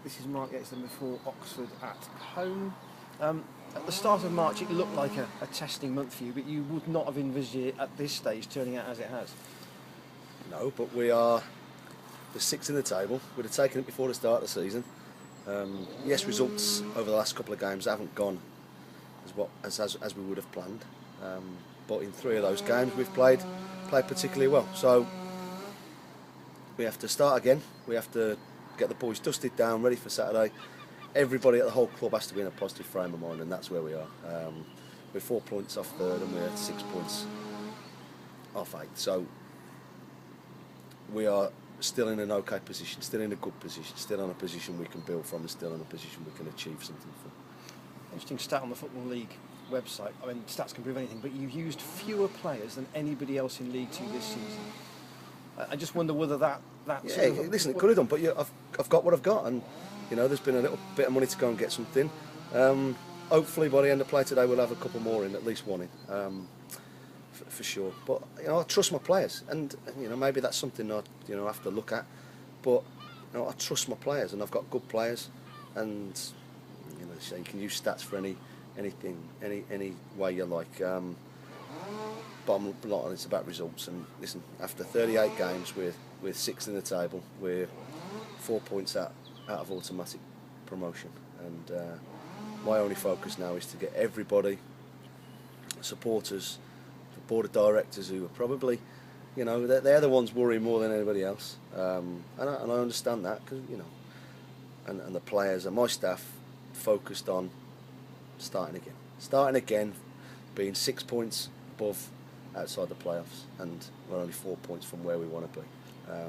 This is Mark Yates then before Oxford at home. At the start of March, it looked like a testing month for you, but you would not have envisaged it at this stage turning out as it has. No, but we are the sixth in the table. We'd have taken it before the start of the season. Yes, results over the last couple of games haven't gone as we would have planned. But in 3 of those games we've played particularly well. So we have to start again. We have to get the boys dusted down, ready for Saturday. Everybody at the whole club has to be in a positive frame of mind, and that's where we are. We're 4 points off third, and we're 6 points off 8th. So we are still in an okay position, still in a good position, still in a position we can build from, and still in a position we can achieve something from. Interesting stat on the Football League website. I mean, stats can prove anything, but you've used fewer players than anybody else in League Two this season. I just wonder whether that. Yeah, listen, it could have done, but I've got what I've got, and there's been a little bit of money to go and get something. Hopefully, by the end of play today, we'll have a couple more in, at least one in, for sure. But I trust my players, and maybe that's something I have to look at. But I trust my players, and I've got good players, and so you can use stats for anything, any way you like. Bottom line, it's about results. And listen, after 38 games, we're 6th in the table. We're 4 points out of automatic promotion. And my only focus now is to get everybody, supporters, the board of directors, who are probably, they're the ones worrying more than anybody else. And I understand that, because and the players and my staff focused on starting again, being 6 points above outside the playoffs, and we're only 4 points from where we want to be. There's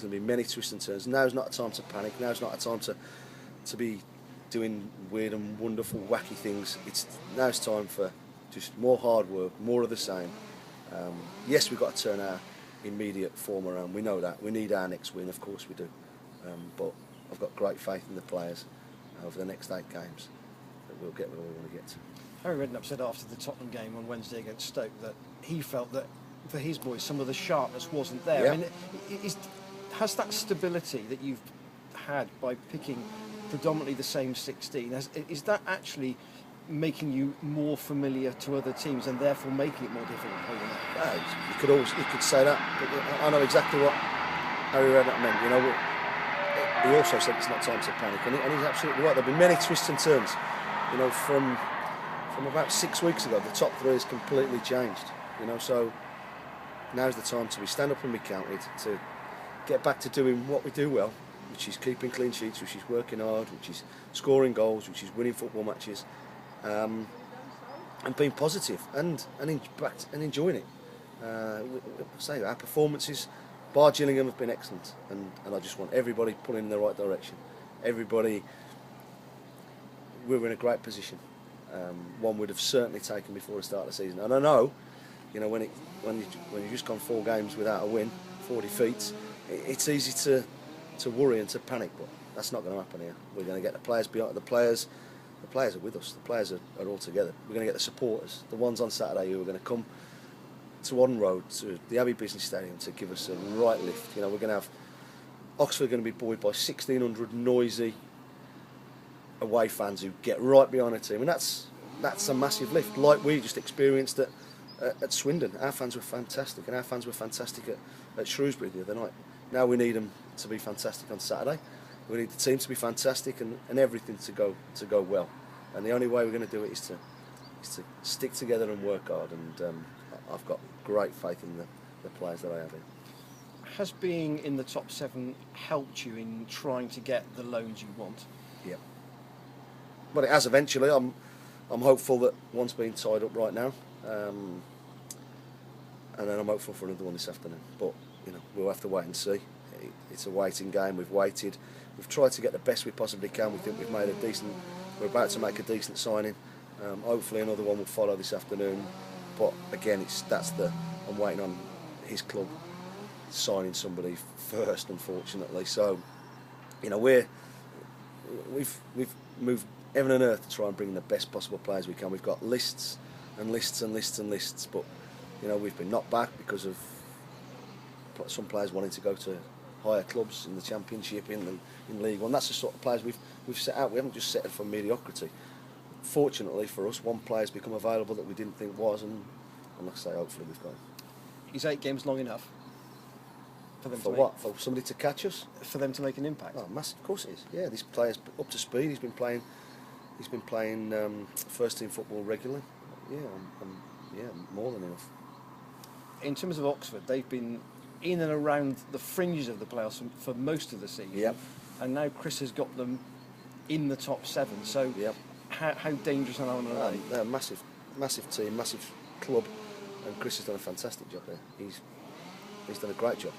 going to be many twists and turns. Now's not a time to panic. Now's not a time to be doing weird and wonderful, wacky things. Now's time for just more hard work, more of the same. Yes, we've got to turn our immediate form around. We know that. We need our next win, of course we do. But I've got great faith in the players over the next 8 games that we'll get where we want to get to. Harry Redknapp said after the Tottenham game on Wednesday against Stoke that he felt that for his boys some of the sharpness wasn't there. Yeah. I mean, has that stability that you've had by picking predominantly the same 16, is that actually making you more familiar to other teams and therefore making it more difficult for you? You could say that, but I know exactly what Harry Redknapp meant. He also said it's not time to panic, and he's absolutely right. There've been many twists and turns. From about 6 weeks ago, the top 3 has completely changed. So now's the time to stand up and be counted, to get back to doing what we do well, which is keeping clean sheets, which is working hard, which is scoring goals, which is winning football matches, and being positive and enjoying it. Say our performances, bar Gillingham, have been excellent, and I just want everybody pulling in the right direction. Everybody, we're in a great position. One would have certainly taken before the start of the season. And I know, when you've just gone 4 games without a win, 4 defeats, it's easy to worry and to panic, but that's not going to happen here. We're going to get the players behind the players. The players are with us. The players are all together. We're going to get the supporters, the ones on Saturday who are going to come to Odden Road, to the Abbey Business Stadium, to give us a right lift. We're going to have Oxford going to be buoyed by 1,600 noisy away fans who get right behind the team, and that's a massive lift, like we just experienced at Swindon. Our fans were fantastic, and our fans were fantastic at Shrewsbury the other night. Now we need them to be fantastic on Saturday. We need the team to be fantastic, and everything to go well. And the only way we're going to do it is to stick together and work hard. And I've got great faith in the players that I have in. Has being in the top 7 helped you in trying to get the loans you want? Yeah. Well, it has eventually. I'm hopeful that one's been tied up right now, and then I'm hopeful for another one this afternoon. But we'll have to wait and see. It's a waiting game. We've waited. We've tried to get the best we possibly can. We think we're about to make a decent signing. Hopefully another one will follow this afternoon. But again, I'm waiting on his club signing somebody first, unfortunately. So, we've moved heaven and earth to try and bring the best possible players we can. We've got lists and lists and lists and lists, but we've been knocked back because of some players wanting to go to higher clubs in the Championship, in League One. That's the sort of players we've set out. We haven't just settled for mediocrity. Fortunately for us, one player's become available that we didn't think was, and like I say, hopefully we've got him. Is 8 games long enough for them For to what? For somebody to catch us? for them to make an impact? Oh, massive! Of course it is. Yeah, this player's up to speed. He's been playing first team football regularly. Yeah, yeah, more than enough. In terms of Oxford, they've been in and around the fringes of the playoffs for most of the season. Yep. And now Chris has got them in the top 7. So Yep. how dangerous an element are they? They're a massive team, massive club, and Chris has done a fantastic job there. He's done a great job,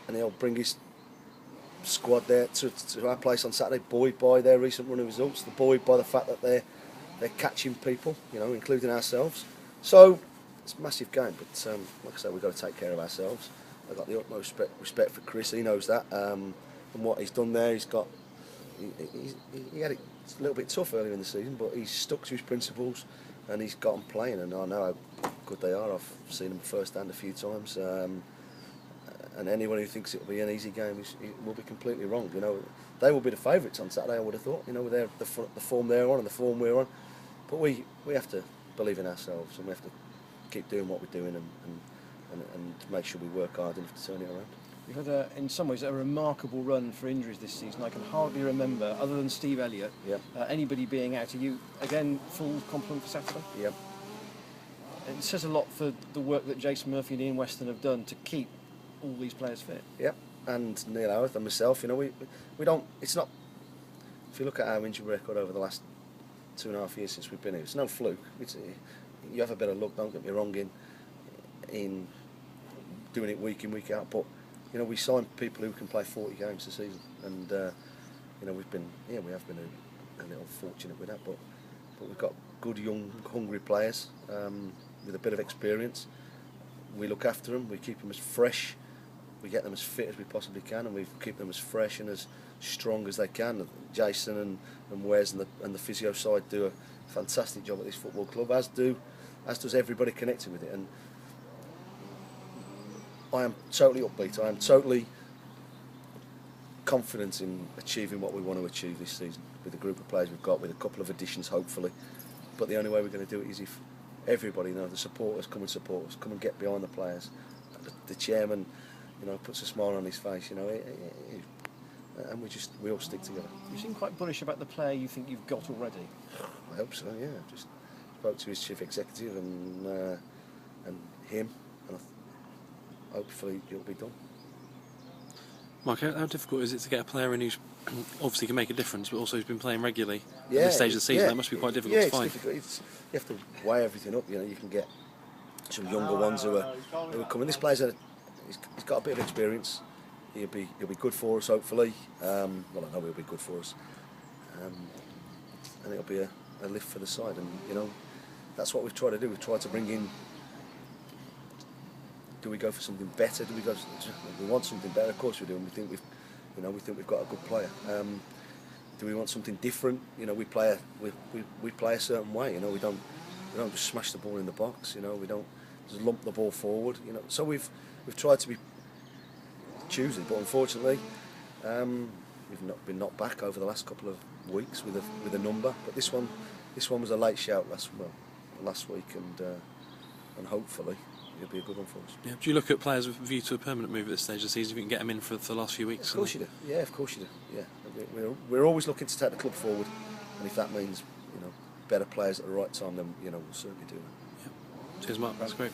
and he'll bring his squad there to our place on Saturday, buoyed by their recent run of results, buoyed by the fact that they're catching people, including ourselves. So it's a massive game, but like I say, we've got to take care of ourselves. I've got the utmost respect for Chris. He knows that, and what he's done there, he had it a little bit tough earlier in the season, but he's stuck to his principles, and he's got them playing, and I know how good they are. I've seen them firsthand a few times, and anyone who thinks it'll be an easy game will be completely wrong. They will be the favourites on Saturday, I would have thought. With the form they're on and the form we're on, but we have to believe in ourselves, and we have to keep doing what we're doing, and make sure we work hard enough to turn it around. You've had, in some ways, a remarkable run for injuries this season. I can hardly remember, other than Steve Elliott, anybody being out. Are you, again, full complement for Saturday? Yep. It says a lot for the work that Jason Murphy and Ian Weston have done to keep all these players fit. Yep. And Neil Howarth and myself, we don't. It's not. If you look at our injury record over the last 2.5 years since we've been here, it's no fluke. You have a bit of luck. Don't get me wrong in doing it week in, week out, but we sign people who can play 40 games a season, and we have been a little fortunate with that, but we've got good, young, hungry players with a bit of experience. We look after them, we keep them as fresh, we get them as fit as we possibly can, and we keep them as fresh and as strong as they can. Jason and Wes and the physio side do a fantastic job at this football club, as does everybody connected with it. And I am totally upbeat. I am totally confident in achieving what we want to achieve this season with the group of players we've got, with a couple of additions hopefully. But the only way we're going to do it is if everybody, the supporters, come and support us, come and get behind the players. The chairman, puts a smile on his face, and we all stick together. You seem quite bullish about the player you think you've got already. I hope so. Yeah, just spoke to his chief executive and him, and hopefully it'll be done. Mark, how difficult is it to get a player in who's obviously can make a difference, but also who's been playing regularly at this stage of the season? That must be quite difficult to find. Difficult. You have to weigh everything up. You can get some younger ones who are coming. This player's he's got a bit of experience. He'll be good for us, hopefully. Well, I know he'll be good for us, and it'll be a lift for the side. And that's what we've tried to do. We've tried to bring in. Do we go for something better? Do we want something better? Of course we do. And we think we've got a good player. Do we want something different? We play a certain way. We don't just smash the ball in the box. We don't just lump the ball forward. So we've tried to be choosy, but unfortunately we've not been knocked back over the last couple of weeks with a number. But this one was a late shout last week, and hopefully it'll be a good one for us. Yeah. Do you look at players with a view to a permanent move at this stage of the season? If you can get them in for the last few weeks? Of course you do. Yeah, of course you do. Yeah, we're always looking to take the club forward, and if that means better players at the right time, then we'll certainly do that. Yeah. Cheers, Mark. That's great.